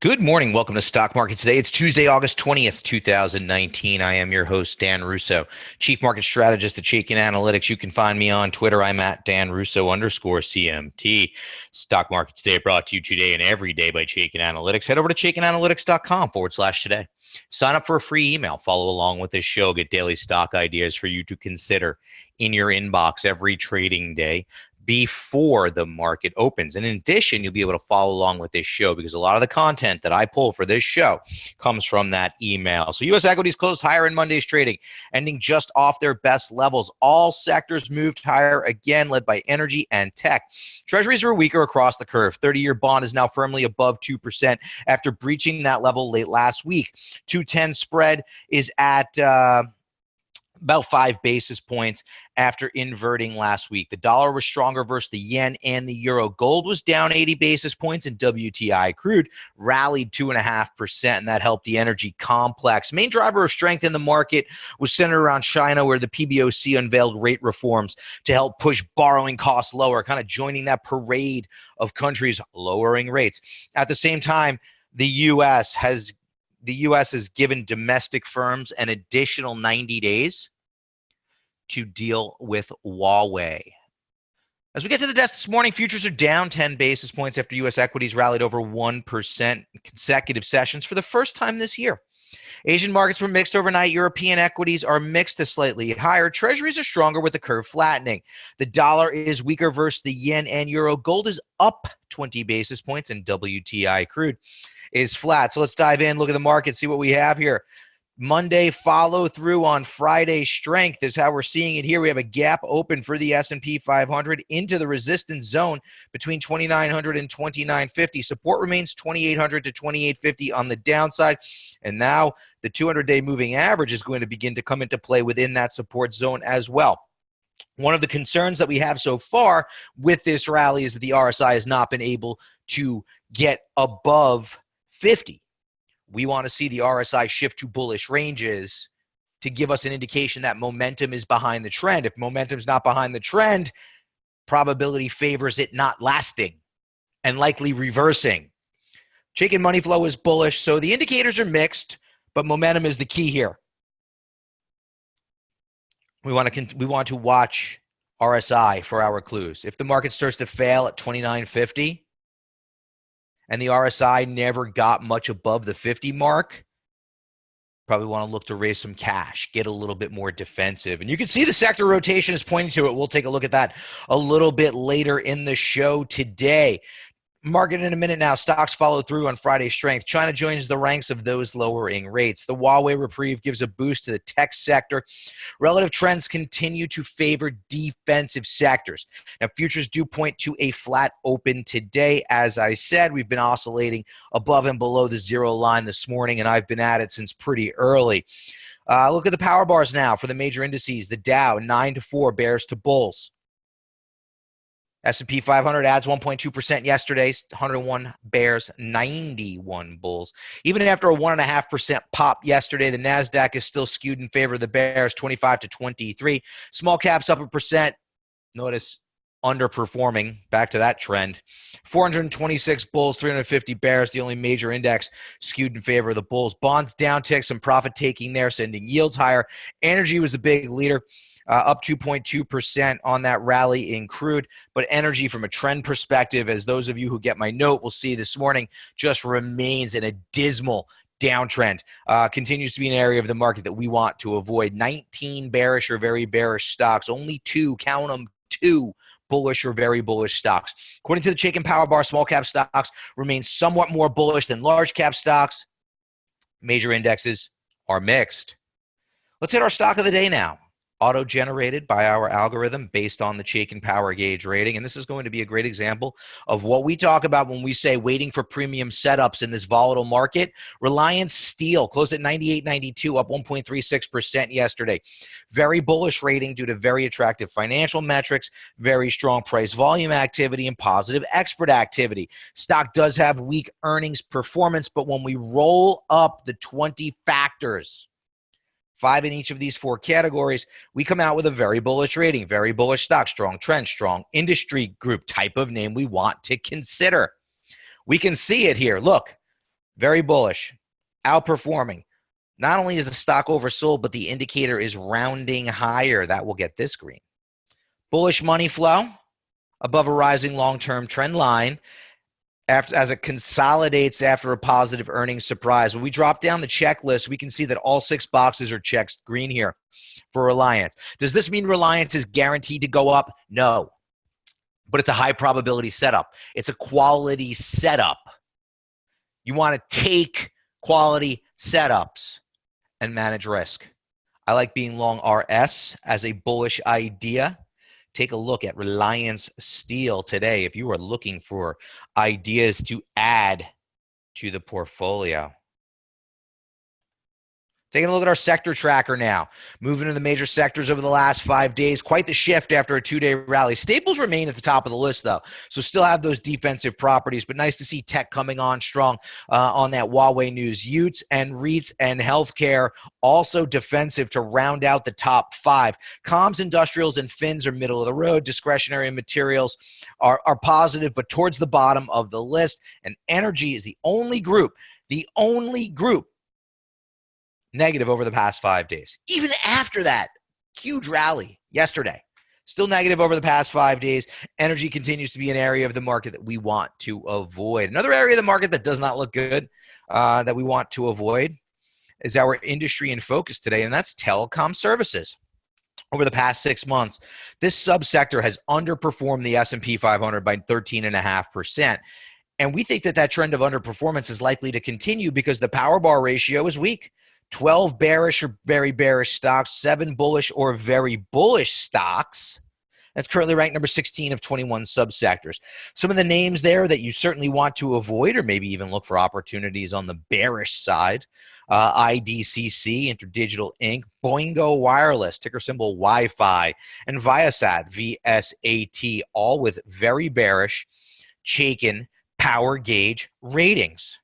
Good morning. Welcome to Stock Market Today. It's Tuesday, August 20th, 2019. I am your host, Dan Russo, Chief Market Strategist at Chaikin Analytics. You can find me on Twitter. I'm at Dan_Russo_CMT. Stock Market Today brought to you today and every day by Chaikin Analytics. Head over to chaikinanalytics.com/today. Sign up for a free email. Follow along with this show. Get daily stock ideas for you to consider in your inbox every trading day before the market opens. And in addition, you'll be able to follow along with this show because a lot of the content that I pull for this show comes from that email. So U.S. equities closed higher in Monday's trading, ending just off their best levels. All sectors moved higher again, led by energy and tech. Treasuries were weaker across the curve. 30-year bond is now firmly above 2% after breaching that level late last week. 210 spread is at about 5 basis points after inverting last week. The dollar was stronger versus the yen and the euro. Gold was down 80 basis points, and WTI crude rallied 2.5%, and that helped the energy complex. Main driver of strength in the market was centered around China, where the PBOC unveiled rate reforms to help push borrowing costs lower, kind of joining that parade of countries lowering rates. At the same time, the U.S. has given domestic firms an additional 90 days to deal with Huawei. As we get to the desk this morning, futures are down 10 basis points after U.S. equities rallied over 1% in consecutive sessions for the first time this year. Asian markets were mixed overnight. European equities are mixed to slightly higher. Treasuries are stronger with the curve flattening. The dollar is weaker versus the yen and euro. Gold is up 20 basis points, and WTI crude is flat. So let's dive in, look at the market, see what we have here. Monday follow through on Friday strength is how we're seeing it here. We have a gap open for the S&P 500 into the resistance zone between 2,900 and 2,950. Support remains 2,800 to 2,850 on the downside. And now the 200-day moving average is going to begin to come into play within that support zone as well. One of the concerns that we have so far with this rally is that the RSI has not been able to get above 50. We want to see the RSI shift to bullish ranges to give us an indication that momentum is behind the trend. If momentum's not behind the trend, probability favors it not lasting and likely reversing. Chaikin money flow is bullish, so the indicators are mixed, but momentum is the key here. We want to watch RSI for our clues. If the market starts to fail at 2950, and the RSI never got much above the 50 mark, probably want to look to raise some cash, get a little bit more defensive. And you can see the sector rotation is pointing to it. We'll take a look at that a little bit later in the show today. Market in a minute now. Stocks follow through on Friday's strength. China joins the ranks of those lowering rates. The Huawei reprieve gives a boost to the tech sector. Relative trends continue to favor defensive sectors. Now, futures do point to a flat open today. As I said, we've been oscillating above and below the zero line this morning, and I've been at it since pretty early. Look at the power bars now for the major indices. The Dow, 9-4, bears to bulls. S&P 500 adds 1.2% yesterday, 101 bears, 91 bulls. Even after a 1.5% pop yesterday, the NASDAQ is still skewed in favor of the bears, 25 to 23. Small caps up 1%. Notice underperforming, back to that trend. 426 bulls, 350 bears, the only major index skewed in favor of the bulls. Bonds downtick, some profit taking there, sending yields higher. Energy was the big leader. Up 2.2% on that rally in crude. But energy from a trend perspective, as those of you who get my note will see this morning, just remains in a dismal downtrend. Continues to be an area of the market that we want to avoid. 19 bearish or very bearish stocks. Only 2, count them, 2 bullish or very bullish stocks. According to the Chaikin Power Bar, small cap stocks remain somewhat more bullish than large cap stocks. Major indexes are mixed. Let's hit our stock of the day now. Auto-generated by our algorithm based on the Chaikin Power Gauge rating. And this is going to be a great example of what we talk about when we say waiting for premium setups in this volatile market. Reliance Steel closed at 98.92, up 1.36% yesterday. Very bullish rating due to very attractive financial metrics, very strong price volume activity, and positive export activity. Stock does have weak earnings performance, but when we roll up the 20 factors, 5 in each of these 4 categories, we come out with a very bullish rating, very bullish stock, strong trend, strong industry group, type of name we want to consider. We can see it here. Look, very bullish, outperforming. Not only is the stock oversold, but the indicator is rounding higher. That will get this green. Bullish money flow above a rising long-term trend line as it consolidates after a positive earnings surprise. When we drop down the checklist, we can see that all 6 boxes are checked green here for Reliance. Does this mean Reliance is guaranteed to go up? No, but it's a high probability setup. It's a quality setup. You want to take quality setups and manage risk. I like being long RS as a bullish idea. Take a look at Reliance Steel today if you are looking for ideas to add to the portfolio. Taking a look at our sector tracker now. Moving to the major sectors over the last 5 days. Quite the shift after a 2-day rally. Staples remain at the top of the list, though. So still have those defensive properties, but nice to see tech coming on strong on that Huawei news. Utes and REITs and healthcare also defensive to round out the top 5. Comms, industrials, and fins are middle of the road. Discretionary materials are positive, but towards the bottom of the list. And energy is the only group negative over the past 5 days. Even after that huge rally yesterday, still negative over the past 5 days. Energy continues to be an area of the market that we want to avoid. Another area of the market that does not look good that we want to avoid is our industry in focus today, and that's telecom services. Over the past 6 months, this subsector has underperformed the S&P 500 by 13.5%. And we think that that trend of underperformance is likely to continue because the power bar ratio is weak. 12 bearish or very bearish stocks, 7 bullish or very bullish stocks. That's currently ranked number 16 of 21 subsectors. Some of the names there that you certainly want to avoid or maybe even look for opportunities on the bearish side. IDCC, InterDigital Inc., Boingo Wireless, ticker symbol Wi-Fi, and Viasat, VSAT, all with very bearish Chaikin power gauge ratings.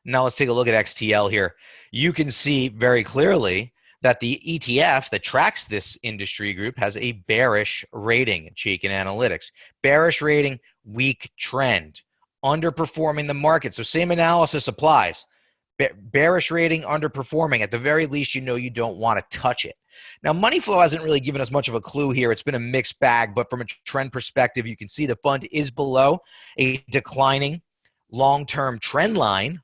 Now let's take a look at XTL here. You can see very clearly that the ETF that tracks this industry group has a bearish rating at Chaikin Analytics. Bearish rating, weak trend, underperforming the market. So same analysis applies. Bearish rating, underperforming. At the very least, you know you don't want to touch it. Now, money flow hasn't really given us much of a clue here. It's been a mixed bag, but from a trend perspective, you can see the fund is below a declining long-term trend line.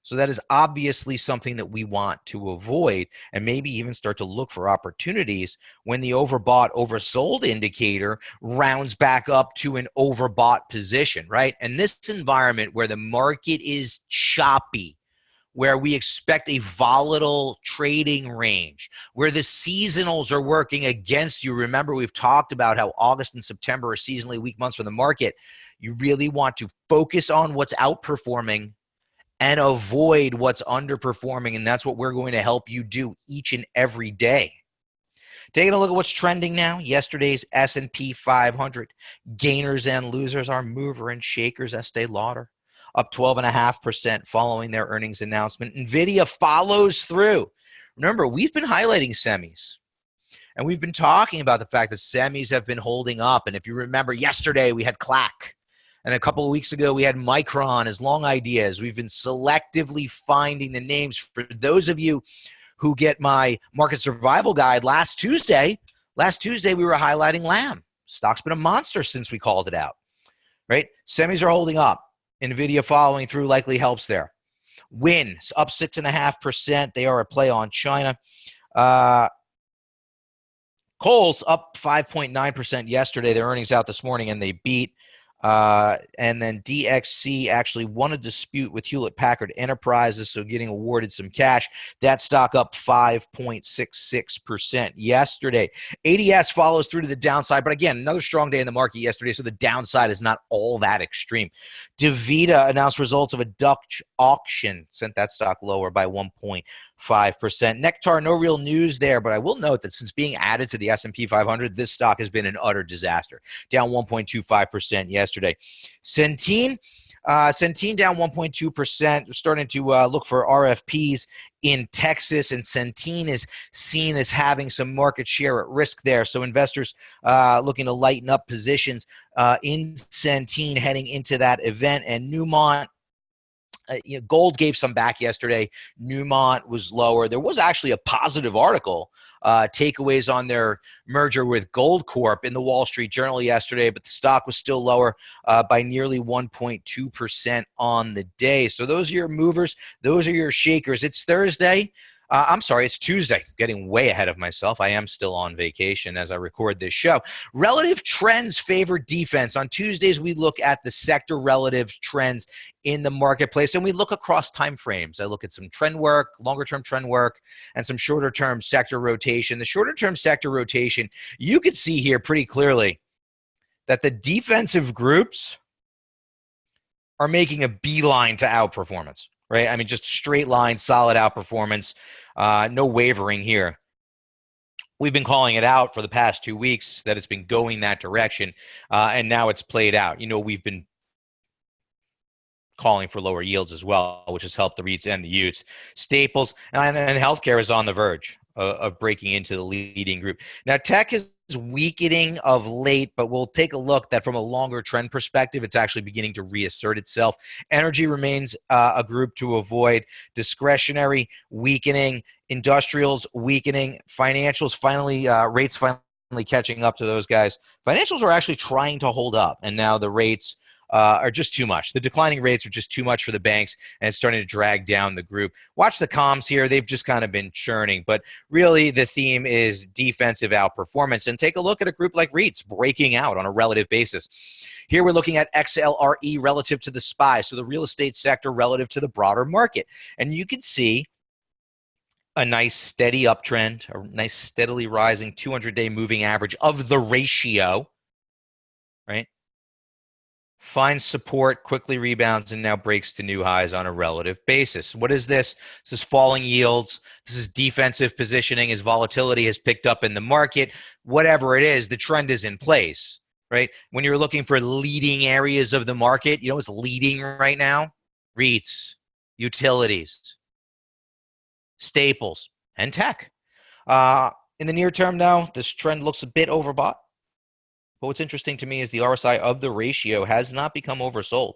So that is obviously something that we want to avoid and maybe even start to look for opportunities when the overbought, oversold indicator rounds back up to an overbought position, right? And this environment where the market is choppy, where we expect a volatile trading range, where the seasonals are working against you. Remember, we've talked about how August and September are seasonally weak months for the market. You really want to focus on what's outperforming and avoid what's underperforming, and that's what we're going to help you do each and every day. Taking a look at what's trending now, yesterday's S&P 500. Gainers and losers are mover and shakers, Estee Lauder, up 12.5% following their earnings announcement. NVIDIA follows through. Remember, we've been highlighting semis, and we've been talking about the fact that semis have been holding up, and if you remember, yesterday we had CLAC. And a couple of weeks ago, we had Micron as long ideas. We've been selectively finding the names. For those of you who get my market survival guide last Tuesday, we were highlighting Lam. Stock's been a monster since we called it out, right? Semis are holding up. NVIDIA following through likely helps there. Wins up 6.5%. They are a play on China. Kohl's up 5.9% yesterday. Their earnings out this morning, and they beat. And then DXC actually won a dispute with Hewlett-Packard Enterprises, so getting awarded some cash. That stock up 5.66% yesterday. ADS follows through to the downside, but again, another strong day in the market yesterday, so the downside is not all that extreme. DaVita announced results of a Dutch auction, sent that stock lower by 1.5%. Nectar, no real news there, but I will note that since being added to the S&P 500, this stock has been an utter disaster, down 1.25% yesterday. Centene down 1.2%, starting to look for RFPs in Texas, and Centene is seen as having some market share at risk there. So investors looking to lighten up positions in Centene heading into that event. And Newmont Gold gave some back yesterday. Newmont was lower. There was actually a positive article, takeaways on their merger with Gold Corp in the Wall Street Journal yesterday, but the stock was still lower by nearly 1.2% on the day. So those are your movers. Those are your shakers. It's Thursday. I'm sorry, it's Tuesday. Getting way ahead of myself. I am still on vacation as I record this show. Relative trends favor defense. On Tuesdays, we look at the sector relative trends in the marketplace, and we look across time frames. I look at some trend work, longer-term trend work, and some shorter-term sector rotation. The shorter-term sector rotation, you can see here pretty clearly that the defensive groups are making a beeline to outperformance. Right? I mean, just straight line, solid outperformance, no wavering here. We've been calling it out for the past 2 weeks that it's been going that direction, and now it's played out. We've been calling for lower yields as well, which has helped the REITs and the Utes. Staples and healthcare is on the verge of breaking into the leading group. Now, tech is weakening of late, but we'll take a look that from a longer trend perspective, it's actually beginning to reassert itself. Energy remains a group to avoid. Discretionary weakening, industrials weakening, financials finally, rates finally catching up to those guys. Financials are actually trying to hold up, and now the rates are just too much. The declining rates are just too much for the banks, and it's starting to drag down the group. Watch the comms here. They've just kind of been churning, but really the theme is defensive outperformance. And take a look at a group like REITs breaking out on a relative basis. Here we're looking at XLRE relative to the SPY, so the real estate sector relative to the broader market. And you can see a nice steady uptrend, a nice steadily rising 200-day moving average of the ratio, right? Finds support, quickly rebounds, and now breaks to new highs on a relative basis. What is this? This is falling yields. This is defensive positioning as volatility has picked up in the market. Whatever it is, the trend is in place, right? When you're looking for leading areas of the market, you know what's leading right now? REITs, utilities, staples, and tech. In the near term, though, this trend looks a bit overbought. But what's interesting to me is the RSI of the ratio has not become oversold.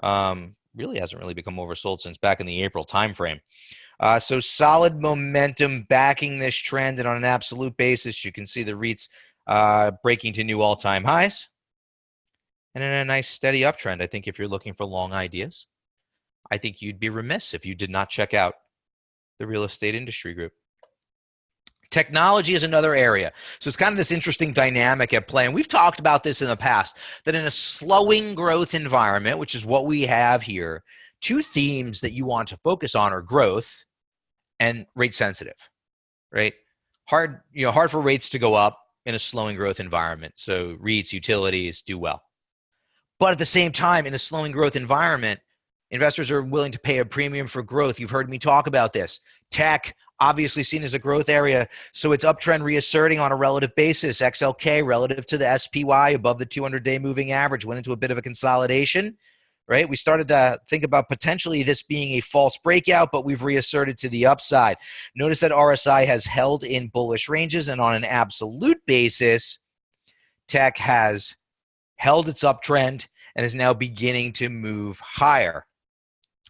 Really hasn't really become oversold since back in the April timeframe. So solid momentum backing this trend, and on an absolute basis, you can see the REITs breaking to new all-time highs. And in a nice steady uptrend. I think if you're looking for long ideas, I think you'd be remiss if you did not check out the real estate industry group. Technology is another area. So it's kind of this interesting dynamic at play. And we've talked about this in the past, that in a slowing growth environment, which is what we have here, two themes that you want to focus on are growth and rate sensitive, right? Hard for rates to go up in a slowing growth environment. So REITs, utilities do well. But at the same time, in a slowing growth environment, investors are willing to pay a premium for growth. You've heard me talk about this. Tech, obviously seen as a growth area, so it's uptrend reasserting on a relative basis. XLK relative to the SPY above the 200-day moving average went into a bit of a consolidation, right? We started to think about potentially this being a false breakout, but we've reasserted to the upside. Notice that RSI has held in bullish ranges, and on an absolute basis, tech has held its uptrend and is now beginning to move higher.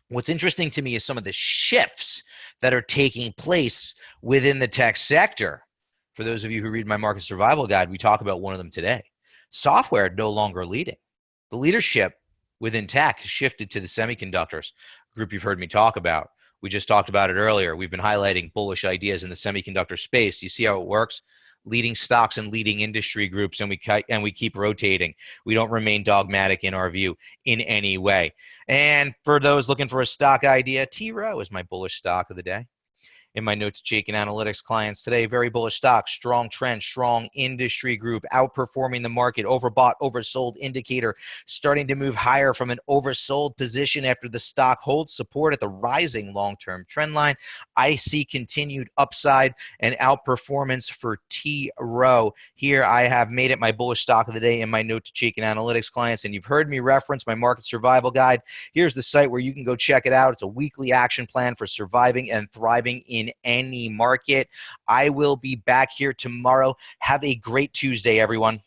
What's interesting to me is some of the shifts that are taking place within the tech sector. For those of you who read my market survival guide, we talk about one of them today. Software no longer leading. The leadership within tech has shifted to the semiconductors group you've heard me talk about. We just talked about it earlier. We've been highlighting bullish ideas in the semiconductor space. You see how it works? Leading stocks and leading industry groups, and we keep rotating. We don't remain dogmatic in our view in any way. And for those looking for a stock idea, T Rowe is my bullish stock of the day. In my notes, Chaikin Analytics clients today, very bullish stock, strong trend, strong industry group, outperforming the market, overbought, oversold indicator, starting to move higher from an oversold position after the stock holds support at the rising long-term trend line. I see continued upside and outperformance for T Rowe. Here I have made it my bullish stock of the day in my note to Chaikin Analytics clients, and you've heard me reference my market survival guide. Here's the site where you can go check it out. It's a weekly action plan for surviving and thriving in any market. I will be back here tomorrow. Have a great Tuesday, everyone.